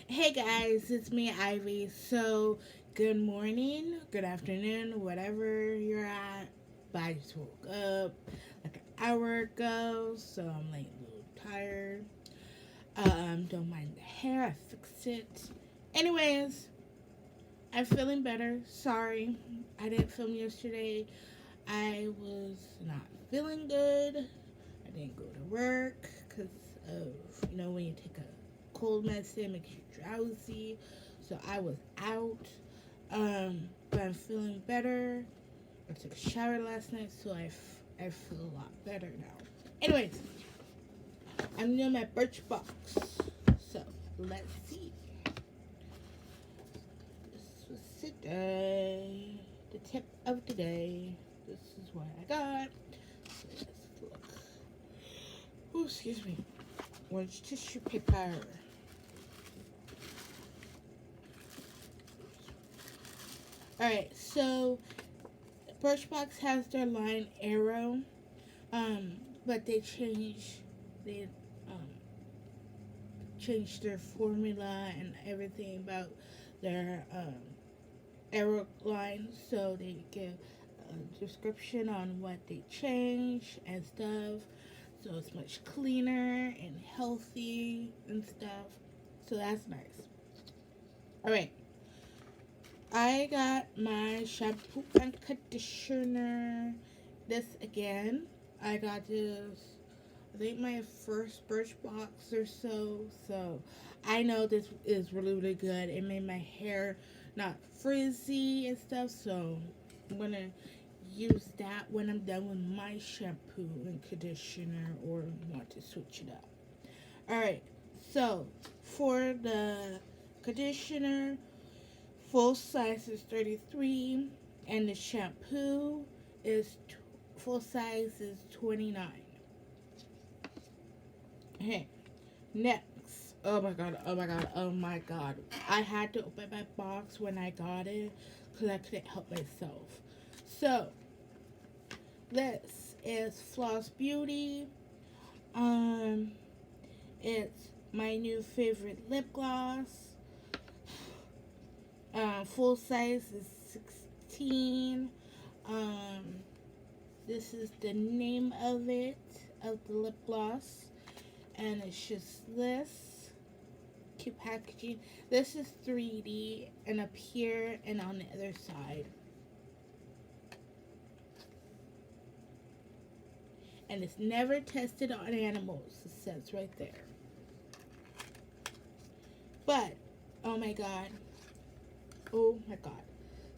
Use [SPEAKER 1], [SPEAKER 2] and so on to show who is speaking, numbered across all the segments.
[SPEAKER 1] Hey guys, it's me, Ivy. So, good morning, good afternoon, whatever you're at. But I just woke up like an hour ago, so I'm like a little tired. Don't mind the hair, I fixed it. Anyways, I'm feeling better. Sorry, I didn't film yesterday. I was not feeling good. I didn't go to work because of, when you take a cold medicine, it makes you drowsy. So I was out. But I'm feeling better. I took a shower last night, so I feel a lot better now. Anyways, I'm doing my Birchbox. So let's see. This was today. The tip of the day. This is what I got. Let's look. Oh, excuse me. Orange tissue paper. Alright, so Birchbox has their line Arrow, um, but they um, changed their formula and everything about their Arrow line, so they give a description on what they changed and stuff. So it's much cleaner and healthy and stuff. So that's nice. All right, I got my shampoo and conditioner. This again, I got this. I think my first Birchbox or so. So I know this is really really good. It made my hair not frizzy and stuff. So I'm gonna use that when I'm done with my shampoo and conditioner or want to switch it up. All right. So for the conditioner, full size is 33, and the shampoo is full size is 29. Okay, next. Oh my god, oh my god, oh my god. I had to open my box when I got it because I couldn't help myself. So, this is Floss Beauty. Um, it's my new favorite lip gloss. Full size is 16. Um, this is the name of it, of the lip gloss. And it's just this cute packaging. This is 3D and up here and on the other side. And it's never tested on animals, it says right there. But, oh my god. Oh my god.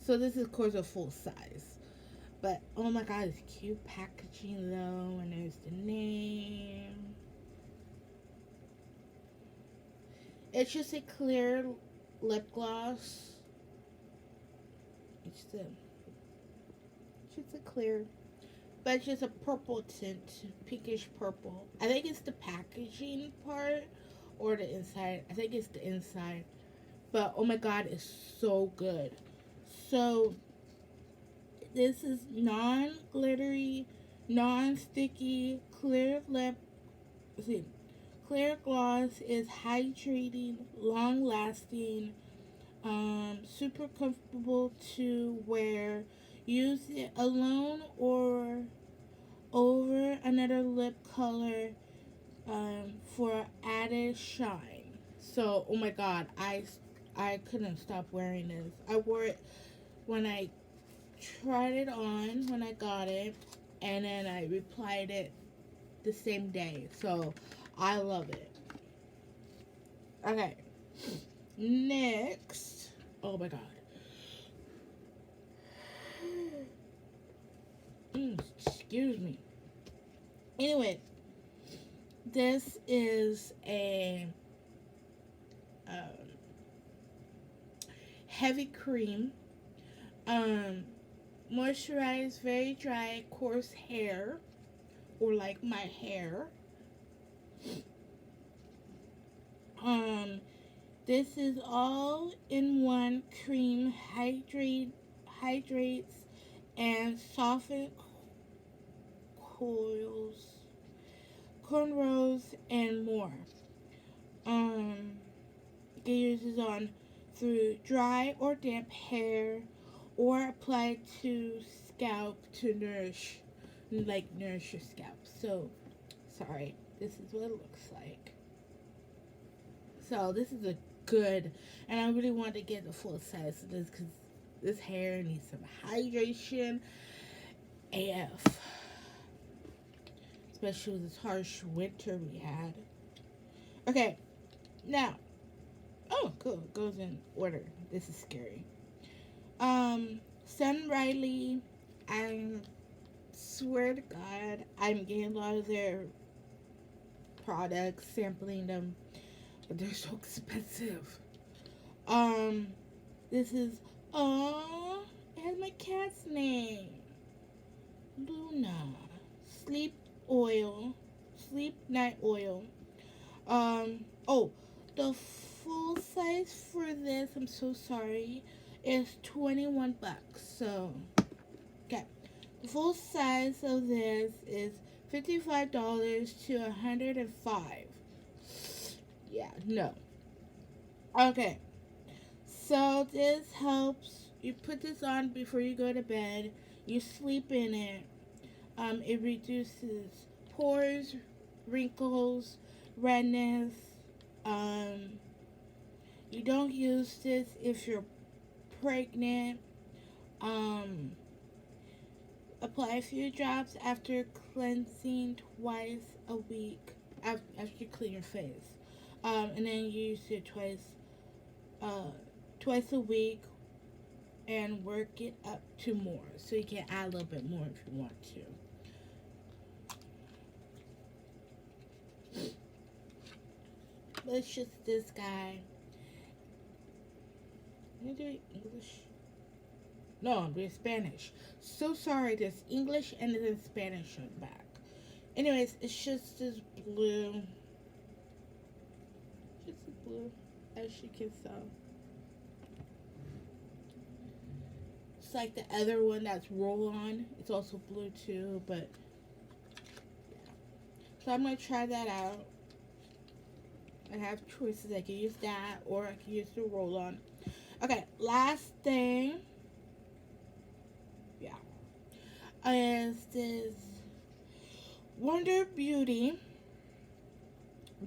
[SPEAKER 1] So this is, of course, a full size. But, oh my god, it's cute packaging though. And there's the name. It's just a clear lip gloss. It's just a clear, but it's just a purple tint, pinkish purple. I think it's the packaging part or the inside. I think it's the inside. But oh my god, it's so good. So this is non-glittery, non-sticky, clear lip. See, clear gloss is hydrating, long-lasting, super comfortable to wear. Use it alone or over another lip color for added shine. So, oh my god, I couldn't stop wearing this. I wore it when I tried it on when I got it, and then I replied it the same day. So, I love it. Okay, next. Oh my god. Excuse me. Anyway, this is a um, heavy cream. Moisturize very dry, coarse hair, or like my hair. Um, this is all in one cream. Hydrates and soften coils, cornrows, and more. Um, can use this on through dry or damp hair, or apply to scalp to nourish your scalp. So, sorry, this is what it looks like. So this is a good, and I really want to get the full size of this because this hair needs some hydration AF, especially with this harsh winter we had. Okay, now, oh, cool, it goes in order. This is scary. Sun Riley, I swear to God, I'm getting a lot of their products, sampling them, but they're so expensive. Um, this is, oh, it has my cat's name. Luna. Sleep oil. Sleep night oil. Oh, the full size for this, I'm so sorry, is $21. So, okay. The full size of this is $55 to $105. Yeah, no. Okay. So this helps. You put this on before you go to bed. You sleep in it. It reduces pores, wrinkles, redness. You don't use this if you're pregnant. Apply a few drops after cleansing twice a week. After you clean your face, and then you use it twice a week, and work it up to more. So you can add a little bit more if you want to. But it's just this guy. Can I do it English? No, I'm doing Spanish. So sorry, there's English and there's Spanish on the back. Anyways, it's just this blue. Just a blue, as you can tell. It's like the other one that's roll on. It's also blue too, but yeah. So I'm gonna try that out. I have choices. I can use that or I can use the roll on. Okay, last thing. Yeah. Is this Wonder Beauty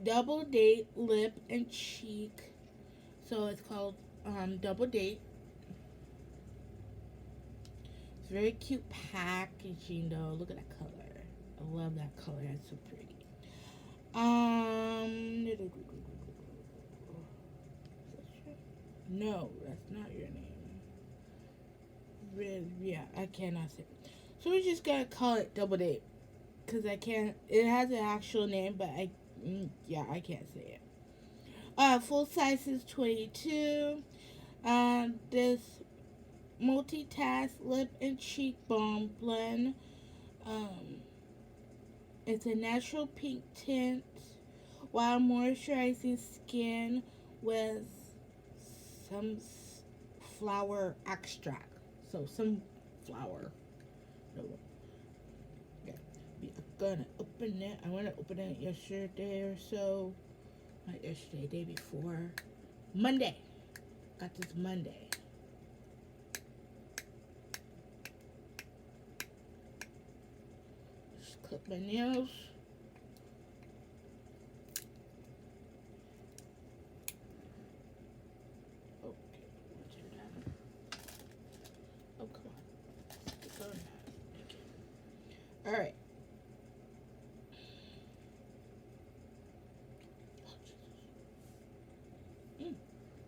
[SPEAKER 1] Double Date Lip and Cheek. So it's called Double Date. It's very cute packaging though. Look at that color. I love that color. It's so pretty. No, that's not your name. Yeah, I cannot say. So we just gotta call it Double Date. Because I can't, it has an actual name, but I can't say it. Full size is 22. This multitask lip and cheek balm blend. It's a natural pink tint while moisturizing skin with some flower extract. So some flower. No. Okay. I'm gonna open it. I want to open it yesterday or so. Not yesterday, day before. Monday. Got this Monday. Just clip my nails. Alright.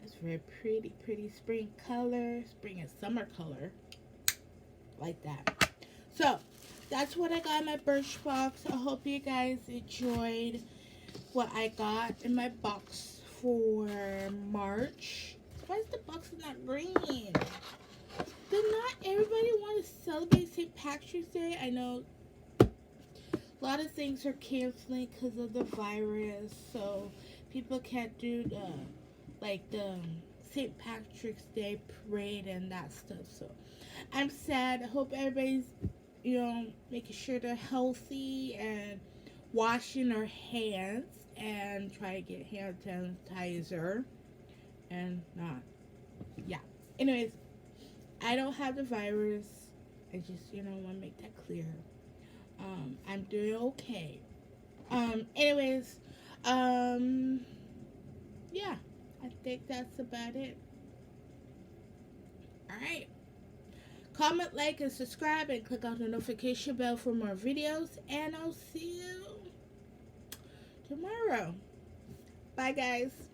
[SPEAKER 1] That's very pretty spring color. Spring and summer color. Like that. So, that's what I got in my Birchbox. I hope you guys enjoyed what I got in my box for March. Why is the box not green? Did not everybody want to celebrate St. Patrick's Day? I know a lot of things are canceling because of the virus, so people can't do the St. Patrick's Day parade and that stuff. So I'm sad. I hope everybody's making sure they're healthy and washing their hands and try to get hand sanitizer. and not. Yeah. Anyways, I don't have the virus. I just, want to make that clear. I'm doing okay. Anyways, um, yeah, I think that's about it. All right. Comment, like, and subscribe, and click on the notification bell for more videos. And I'll see you tomorrow. Bye, guys.